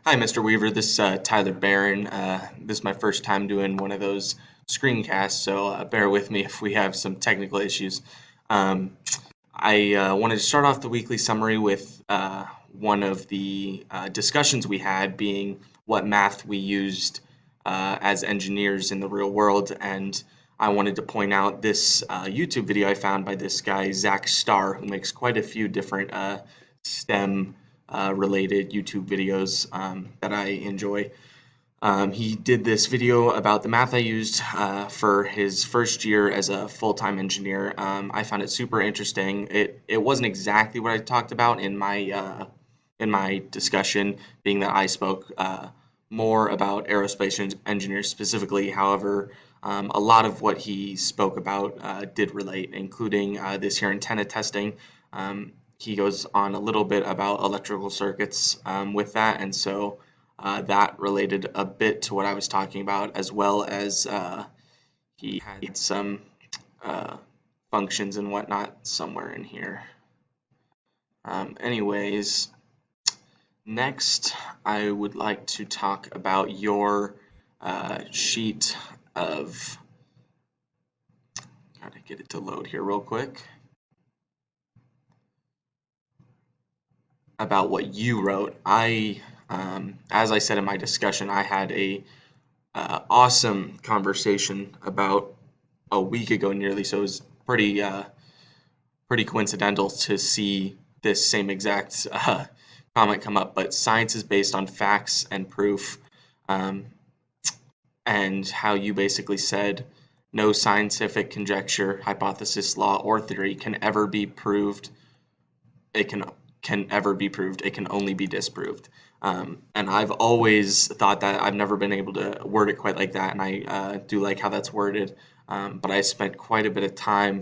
Hi, Mr. Weaver. This is Tyler Barron. This is my first time doing one of those screencasts, so bear with me if we have some technical issues. Um, I wanted to start off the weekly summary with one of the discussions we had being what math we used as engineers in the real world. And I wanted to point out this YouTube video I found by this guy, Zach Starr, who makes quite a few different STEM related YouTube videos that I enjoy. He did this video about the math I used for his first year as a full-time engineer. I found it super interesting. It wasn't exactly what I talked about in my discussion, being that I spoke more about aerospace engineers specifically. However, a lot of what he spoke about did relate, including this here antenna testing. He goes on a little bit about electrical circuits with that, and so that related a bit to what I was talking about, as well as he had some uh, functions and whatnot somewhere in here. Anyways, next I would like to talk about your sheet of. Gotta get it to load here real quick. About what you wrote. As I said in my discussion, I had a awesome conversation about a week ago nearly, so it was pretty coincidental to see this same exact comment come up. But science is based on facts and proof, um, and how you basically said no scientific conjecture, hypothesis, law, or theory can ever be proved. It can ever be proved. It can only be disproved. And I've always thought that. I've never been able to word it quite like that, and I do like how that's worded. But I spent quite a bit of time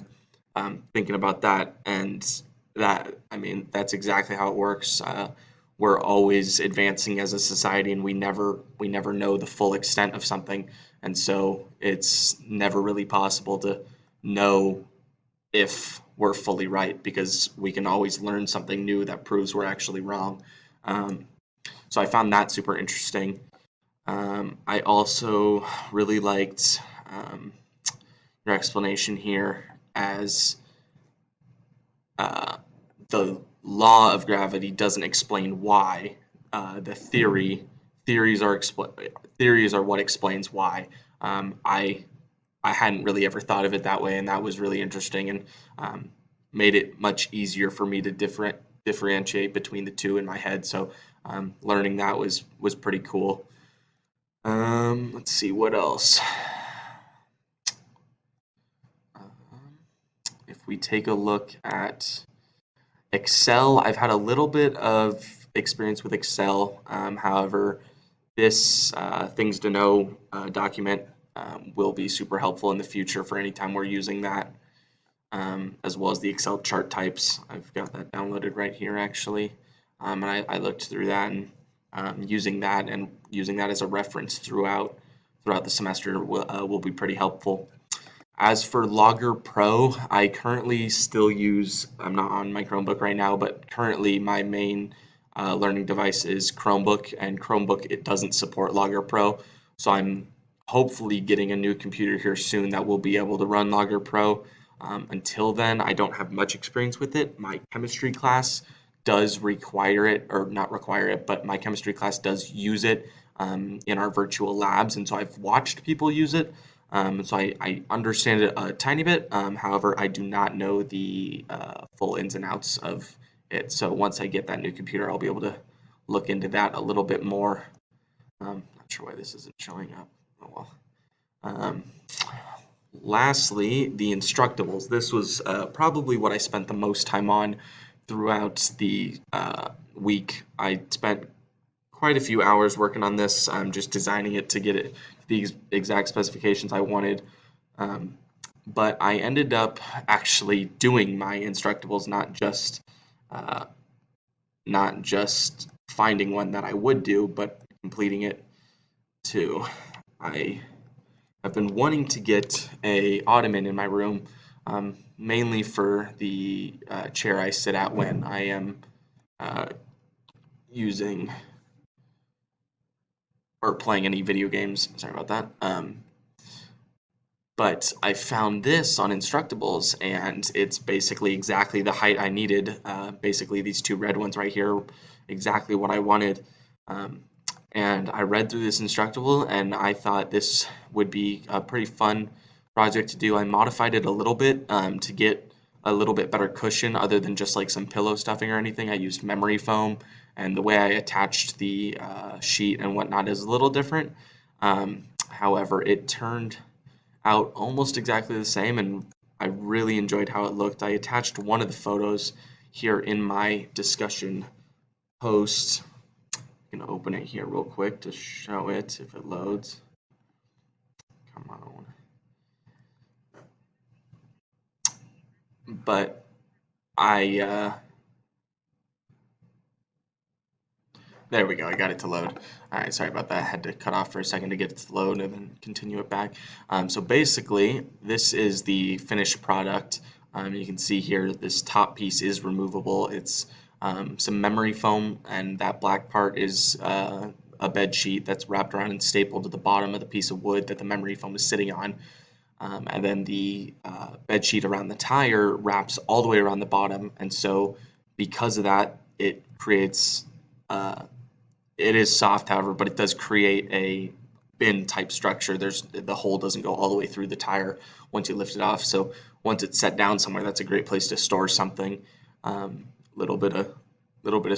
thinking about that, and that I mean that's exactly how it works. We're always advancing as a society, and we never know the full extent of something, and so it's never really possible to know if we're fully right because we can always learn something new that proves we're actually wrong. Um, so I found that super interesting. I also really liked your explanation here as uh, the law of gravity doesn't explain why. The theories are what explains why. I hadn't really ever thought of it that way, and that was really interesting and um, made it much easier for me to differentiate between the two in my head. So learning that was pretty cool. Let's see what else. Um, if we take a look at Excel, I've had a little bit of experience with Excel. However, this things to know document will be super helpful in the future for any time we're using that, as well as the Excel chart types. I've got that downloaded right here actually, and I looked through that and using that as a reference throughout the semester will be pretty helpful. As for Logger Pro, I currently still use, I'm not on my Chromebook right now, but currently my main learning device is Chromebook, and Chromebook, it doesn't support Logger Pro. So I'm hopefully getting a new computer here soon that will be able to run Logger Pro. Until then, I don't have much experience with it. My chemistry class does require it, or not require it, but my chemistry class does use it in our virtual labs, and so I've watched people use it. So I understand it a tiny bit. However, I do not know the full ins and outs of it. So once I get that new computer, I'll be able to look into that a little bit more. Not sure why this isn't showing up. Oh well. Um, Lastly, the Instructables. This was probably what I spent the most time on throughout the week. I spent quite a few hours working on this. I'm just designing it to get it the exact specifications I wanted. Um, but I ended up actually doing my Instructables, uh, not just finding one that I would do, but completing it too. I have been wanting to get a ottoman in my room, mainly for the chair I sit at when I am uh, using or playing any video games. Sorry about that. But I found this on Instructables, and it's basically exactly the height I needed. Basically, these two red ones right here, exactly what I wanted. Um, and I read through this Instructable, and I thought this would be a pretty fun project to do. I modified it a little bit to get a little bit better cushion, other than just like some pillow stuffing or anything. I used memory foam, and the way I attached the sheet and whatnot is a little different. However, it turned out almost exactly the same, and I really enjoyed how it looked. I attached one of the photos here in my discussion post. I'm going to open it here real quick to show it if it loads. Come on. But I there we go, I got it to load. Alright, sorry about that. I had to cut off for a second to get it to load and then continue it back. So basically, this is the finished product. You can see here this top piece is removable. It's some memory foam, and that black part is a bed sheet that's wrapped around and stapled to the bottom of the piece of wood that the memory foam is sitting on. And then the bed sheet around the tire wraps all the way around the bottom, and so because of that, it creates it is soft, however, but it does create a bin type structure. The hole doesn't go all the way through the tire once you lift it off. So once it's set down somewhere, that's a great place to store something. Little bit of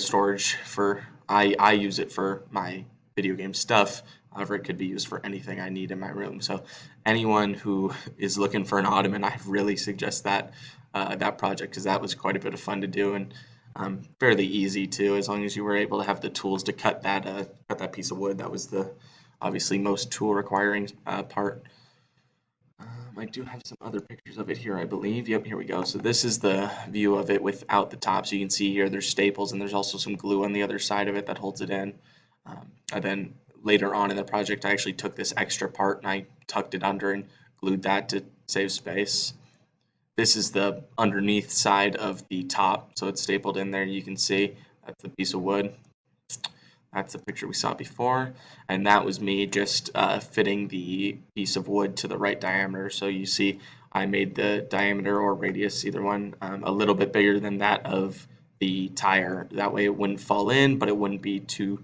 storage for I use it for my video game stuff. However, it could be used for anything I need in my room. So anyone who is looking for an ottoman, I really suggest that project, because that was quite a bit of fun to do, and fairly easy too, as long as you were able to have the tools to cut that piece of wood. That was the obviously most tool requiring part. I do have some other pictures of it here, I believe. Yep, here we go. So this is the view of it without the top. So you can see here there's staples, and there's also some glue on the other side of it that holds it in. And then later on in the project, I actually took this extra part and I tucked it under and glued that to save space. This is the underneath side of the top, so it's stapled in there. You can see that's the piece of wood. That's the picture we saw before, and that was me just fitting the piece of wood to the right diameter. So you see I made the diameter or radius, either one, a little bit bigger than that of the tire. That way it wouldn't fall in, but it wouldn't be too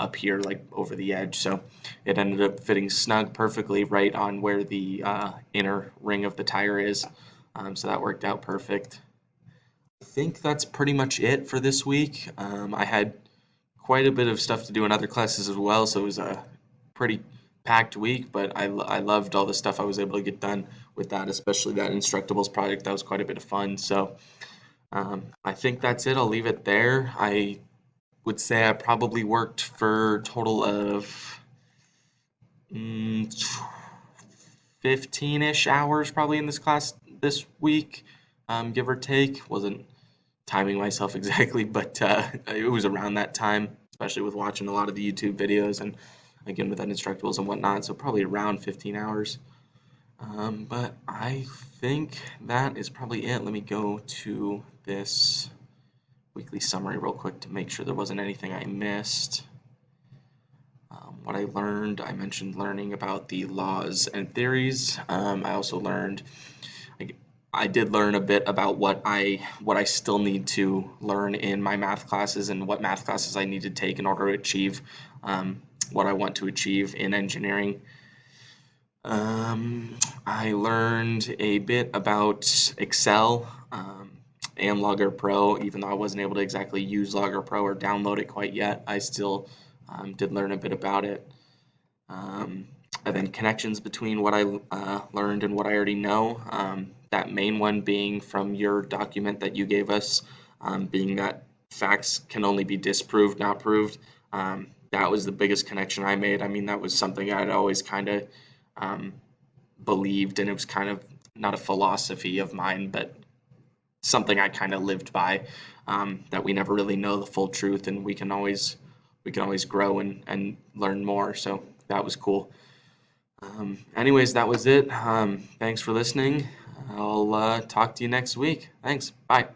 up here, like over the edge. So it ended up fitting snug perfectly right on where the inner ring of the tire is. So that worked out perfect. I think that's pretty much it for this week. I had quite a bit of stuff to do in other classes as well, so it was a pretty packed week, but I loved all the stuff I was able to get done with that, especially that Instructables project. That was quite a bit of fun. So I think that's it. I'll leave it there. I would say I probably worked for a total of 15-ish hours probably in this class this week, give or take. Wasn't timing myself exactly, but it was around that time, especially with watching a lot of the YouTube videos and again with that Instructables and whatnot, so probably around 15 hours. But I think that is probably it. Let me go to this weekly summary real quick to make sure there wasn't anything I missed. What I learned, I mentioned learning about the laws and theories. I also learned, I did learn a bit about what I still need to learn in my math classes and what math classes I need to take in order to achieve what I want to achieve in engineering. I learned a bit about Excel and Logger Pro, even though I wasn't able to exactly use Logger Pro or download it quite yet. I still did learn a bit about it. And then connections between what I learned and what I already know. That main one being from your document that you gave us, being that facts can only be disproved, not proved. That was the biggest connection I made. I mean, that was something I'd always kind of believed, and it was kind of not a philosophy of mine, but something I kind of lived by, that we never really know the full truth, and we can always grow and learn more. So that was cool. Anyways, that was it. Thanks for listening. I'll talk to you next week. Thanks. Bye.